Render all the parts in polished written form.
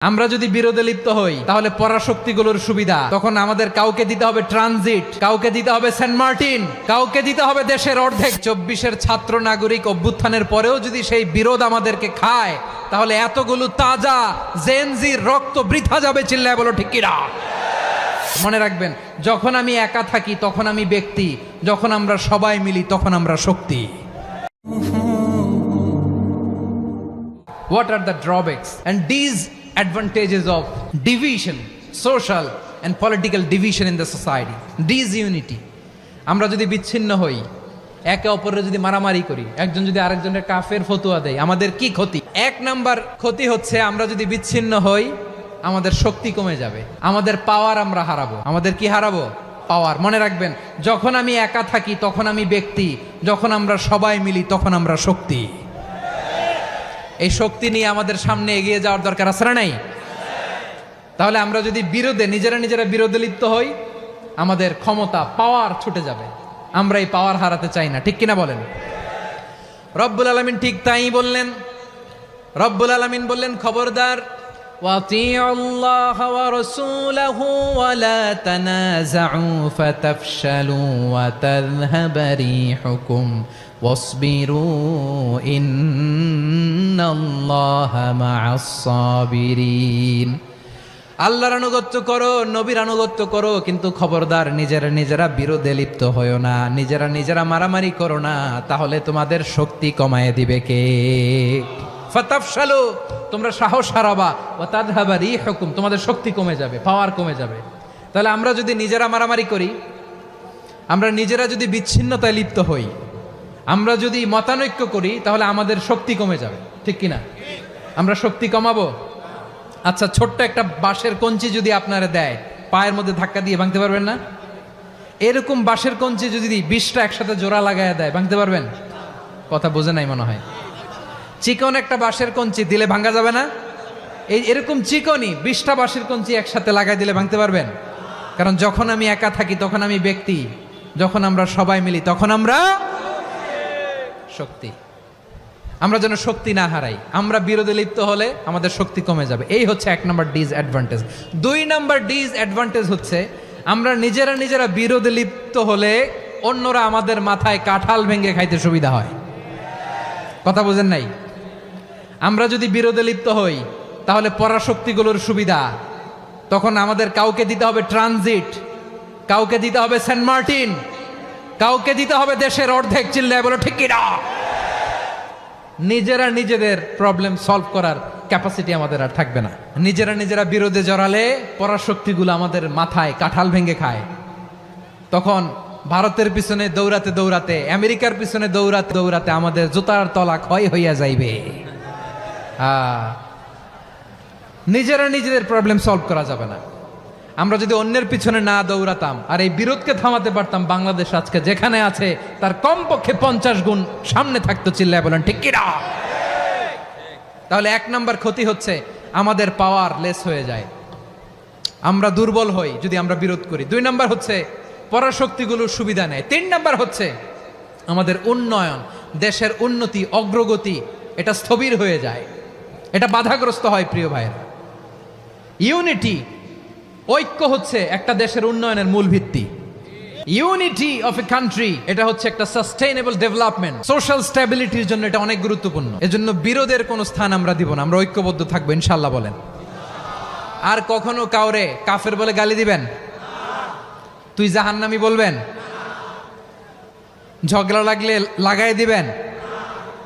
আমরা যদি বিরোধে লিপ্ত হই তাহলে পরাশক্তিগুলোর সুবিধা তখন আমাদের কাউকে দিতে হবে ট্রানজিট, কাউকে দিতে হবে সেন্ট মার্টিন, কাউকে দিতে হবে দেশের অর্ধেক। 24-এর ছাত্র নাগরিক অভ্যুত্থানের পরেও যদি সেই বিরোধ আমাদেরকে খায় তাহলে এতগুলো তাজা জেনজির রক্ত বৃথা যাবে। চিল্লায় বলো ঠিক কিনা? মনে রাখবেন, যখন আমি একা থাকি তখন আমি ব্যক্তি, যখন আমরা সবাই মিলি তখন আমরা শক্তি। What are the drawbacks and disadvantages of division, social and political division in the society? Disunity. আমরা যদি বিচ্ছিন্ন হই, একে অপরের যদি মারামারি করি, একজন যদি আরেকজনের কাফের ফতোয়া দেয়, আমাদের কি ক্ষতি? এক নাম্বার ক্ষতি হচ্ছে আমরা যদি বিচ্ছিন্ন হই আমাদের শক্তি কমে যাবে, আমাদের পাওয়ার আমরা হারাবো। আমাদের কি হারাবো? পাওয়ার। মনে রাখবেন, যখন আমি একা থাকি তখন আমি ব্যক্তি, যখন আমরা সবাই মিলি তখন আমরা শক্তি। এই শক্তি নিয়ে আমাদের সামনে এগিয়ে যাওয়ার দরকার আছে না নাই? তাহলে আমরা যদি নিজেরা বিরোধে লিপ্ত হই আমাদের ক্ষমতা, পাওয়ার ছুটে যাবে। আমরা এই পাওয়ার হারাতে চাই না, ঠিক কিনা বলেন? রব্বুল আলামিন ঠিক তাই বললেন। রব্বুল আলামিন বললেন, খবরদার, ওয়াতিউল্লাহ ওয়া রাসূলাহু ওয়া লা তানাযাউ ফাতাফশালু ওয়া তাযহাবা রিহুকুম ওয়াসবিরু ইন্নাল্লাহা মা'আস সাবিরিন। আল্লাহর আনুগত্য করো, নবীর আনুগত্য করো, কিন্তু খবরদার নিজেরা বিরোধে লিপ্ত হয়ো না, নিজেরা মারামারি করো না, তাহলে তোমাদের শক্তি কমায় দিবে কে? ফাতাফশালু, তোমরা সাহস হারাবা, ওয়া তাযহাবা রিহুকুম, তোমাদের শক্তি কমে যাবে, পাওয়ার কমে যাবে। তাহলে আমরা যদি নিজেরা মারামারি করি, আমরা নিজেরা যদি বিচ্ছিন্নতায় লিপ্ত হই, আমরা যদি মতানৈক্য করি, তাহলে আমাদের শক্তি কমে যাবে, ঠিক কিনা? আমরা শক্তি কমাবো। আচ্ছা, ছোট্ট একটা বাঁশের কঞ্চি যদি আপনারা দেয়, পায়ের মধ্যে ধাক্কা দিয়ে ভাঙতে পারবেন না? এরকম বাঁশের কঞ্চি যদি 20টা একসাথে জোড়া লাগায় দেয়, ভাঙতে পারবেন? কথা বোঝে নাই মনে হয়। চিকন একটা বাঁশের কঞ্চি দিলে ভাঙা যাবে না? এরকম চিকনই 20টা বাঁশের কঞ্চি একসাথে লাগাই দিলে ভাঙতে পারবেন? কারণ যখন আমি একা থাকি তখন আমি ব্যক্তি, যখন আমরা সবাই মিলি তখন আমরা শক্তি। আমরা যেন শক্তি না হারাই। আমরা বিরোধে লিপ্ত হলে আমাদের শক্তি কমে যাবে। এই হচ্ছে 1 নম্বর ডিসঅ্যাডভান্টেজ। 2 নম্বর ডিসঅ্যাডভান্টেজ হচ্ছে আমরা নিজেরা বিরোধে লিপ্ত হলে অন্যরা আমাদের মাথায় কাঁঠাল ভেঙে খাইতে সুবিধা হয়। কথা বোঝেন নাই? আমরা যদি বিরোধে লিপ্ত হই তাহলে পরাশক্তিগুলোর সুবিধা তখন আমাদের কাউকে দিতে হবে ট্রানজিট, কাউকে দিতে হবে সেন্ট মার্টিন, কাউকে দিতে হবে দেশের অর্ধেক। চিল্লায় বলো ঠিক কিনা? নিজেদের প্রবলেম সলভ করার ক্যাপাসিটি আমাদের আর থাকবে না। নিজেরা বিরোধে জড়ালে পরাশক্তিগুলো আমাদের মাথায় কাঁঠাল ভেঙে খায়। তখন ভারতের পিছনে দৌড়াতে, আমেরিকার পিছনে দৌড়াতে আমাদের জুতার তলা ক্ষয় হইয়া যাইবে। নিজেদের প্রবলেম সলভ করা যাবে না। আমরা যদি অন্যের পিছনে না দৌড়াতাম আর এই বিরোধকে থামাতে পারতাম, বাংলাদেশ আজকে যেখানে আছে তার কমপক্ষে 50 গুণ সামনে থাকতো। চিল্লায় বলেন ঠিক কিনা? তাহলে 1 নম্বর ক্ষতি হচ্ছে আমাদের পাওয়ার লেস হয়ে যায়, আমরা দুর্বল হই যদি আমরা বিরোধ করি। 2 নম্বর হচ্ছে পরাশক্তিগুলোর সুবিধা নেয়। 3 নম্বর হচ্ছে আমাদের উন্নয়ন, দেশের উন্নতি, অগ্রগতি এটা স্থবির হয়ে যায়, এটা বাধাগ্রস্ত হয়। প্রিয় ভাইয়েরা, ইউনিটি, ঐক্য হচ্ছে একটা দেশের উন্নয়নের মূল ভিত্তি। ইউনিটি অফ এ কান্ট্রি, এটা হচ্ছে একটা সাস্টেইনেবল ডেভেলপমেন্ট, সোশ্যাল স্ট্যাবিলিটির জন্য এটা অনেক গুরুত্বপূর্ণ। এজন্য বিরোধের কোনো স্থান আমরা দিব না, আমরা ঐক্যবদ্ধ থাকবো ইনশাআল্লাহ। বলেন, আর কখনো কাউরে কাফের বলে গালি দিবেন? তুই জাহান্নামী বলবেন? ঝগড়া লাগলে লাগাই দিবেন?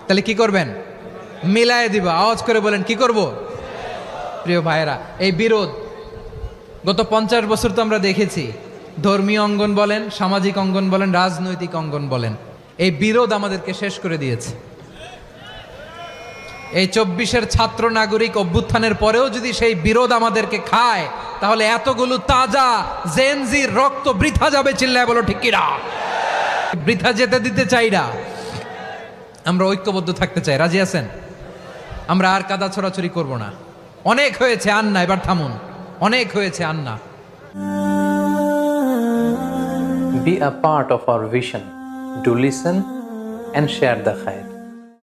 তাহলে কি করবেন? মিলায় দিব। আওয়াজ করে বলেন, কি করব? প্রিয় ভাইয়েরা, এই বিরোধ গত 50 বছর তো আমরা দেখেছি, ধর্মীয় অঙ্গন বলেন, সামাজিক অঙ্গন বলেন, রাজনৈতিক অঙ্গন বলেন, এই বিরোধ আমাদেরকে শেষ করে দিয়েছে। এই 24-এর ছাত্র নাগরিক অভ্যুত্থানের পরেও যদি সেই বিরোধ আমাদেরকে খায় তাহলে এতগুলো তাজা জেনজির রক্ত বৃথা যাবে। চিল্লায় বলো ঠিক কিনা? বৃথা যেতে দিতে চাই না, আমরা ঐক্যবদ্ধ থাকতে চাই। রাজি আছেন? আমরা আর কাদা ছড়াছড়ি করব না। অনেক হয়েছে, আন্না, এবার থামুন। অনেক হয়েছে, আন্না। Be a part of our vision. Do listen and share the khair.